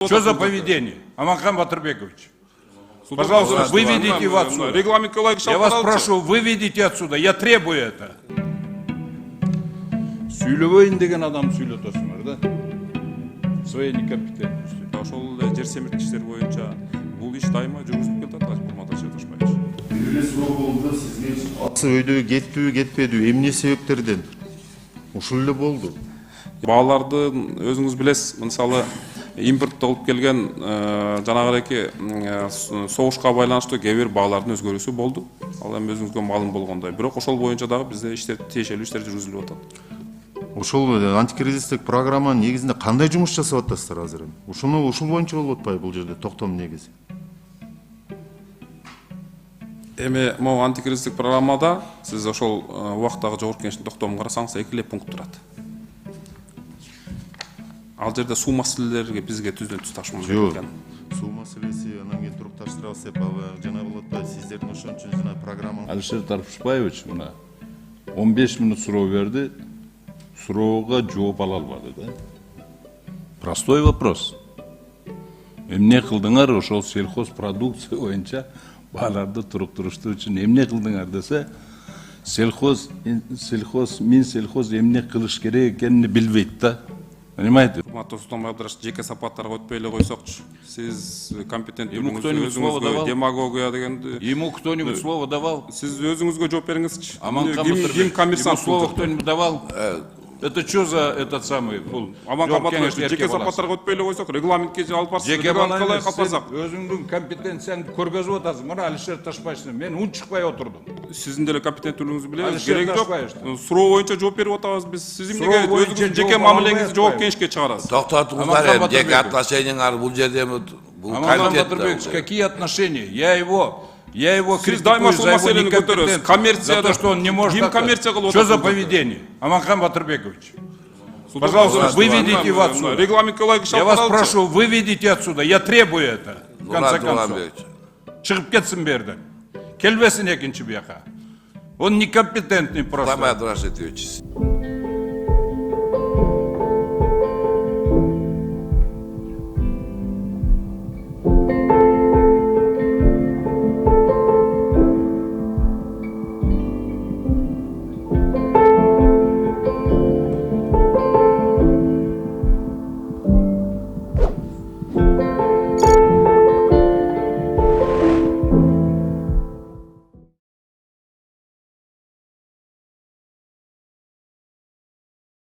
Что за поведение? Аманхан Батырбекович. Пожалуйста, выведите его отсюда. Я вас прошу, выведите отсюда. Я требую это. Сүйлөбөйүн деген адам сүйлөтөсүңөр да. Своей некомпетентностью. Ошол жер семиртиштер боюнча бул иш дайыма жүргүзүлүп келатат, Курмат Ташбаевич. Биринчи суроо болду сизге. Асы өйдө кеттиби, кетпедиби, эмне себептерден? Ушул эле болду. Бааларды өзүңүз билесиз, мисалы импортто болуп келген жанагыреки согушка байланыштуу кээ бир баалардын өзгөрүүсү болду. Ал эми өзүңүзгө маалым болгондой. Бирок ошол боюнча дагы бизде иштер тиешелүү иштер жүргүзүлүп атат. Ошол антикризистик программанын негизинде кандай жумуш жасап атасыздар азыр эми? Ушул боюнча болуп атпайбы бул жерде токтом негизи? Эми могу антикризистик программада сиз ошол убактагы жогорку кеңештин токтомун карасаңыз 2 эле пункт турат. Ал жерде суу маселелерге бизге түздөн түз ташуумуз керек экен. Суу маселеси анан кийин турукташтырабыз деп жана болот атпайбы сиздердин ошон үчүн жана программа. Алишер Тарпышбаевич мына 15 минут суроо берди. Суроого жооп ала албады да. Простой вопрос. Эмне кылдыңар ошол сельхоз продукция боюнча бааларды туруктуруштуу үчүн эмне кылдыңар десе, сельхоз эмне кылыш керек экенин билбейт да. Понимаете? Курматтуу Султанбай Абдрашев, жеке сапаттарга өтпөй эле койсокчу. Сиз компетенттүүлүгүңүз өзүңүзгө демагогия дегенди. Ему кто-нибудь слово давал? Сиз өзүңүзгө жооп бериңизчи. Ким коммерсант слово кто-нибудь давал? Это что за этот самый был? Аманхан Батырович, жеке сапаттарга өтпөй эле койсок, регламентке алып барсыз. Жеке калай калпасак? Өзүңдүн компетенцияңды көргөзүп атасың. Мына Алишер Ташбаевичтен мен унчукпай отурдум. Сиздин деле компетенттүүлүгүңүздү билебиз. Алишер Кереги жок. Ташбаевичтен. Суроо боюнча жооп берип атабыз биз. Сиз эмнеге Суроо боюнча өзүңүздүн жооп жеке ала мамилеңизди жооп албайсыз. кеңешке чыгарасыз? Токтотуңуздар Аманхан эми жеке Батырбекович. отношениңар бул жерде бул Аманхан комитет. Батырбекович, какие отношения? Я его Сиз дайыма критикую ушул за его маселени көтөрөсүз. некомпетентность. Коммерцияда За то, что он не может... ким коммерция кылып Что за отурат? поведение? Аманхан Батырбекович. Пожалуйста, выведите его отсюда. Регламентке ылайык Я вас прошу, выведите отсюда. Я требую это. В конце концов. Чыгып кетсин берден. Келбесин экинчи бияка. Он некомпетентный просто. Абдрашевич.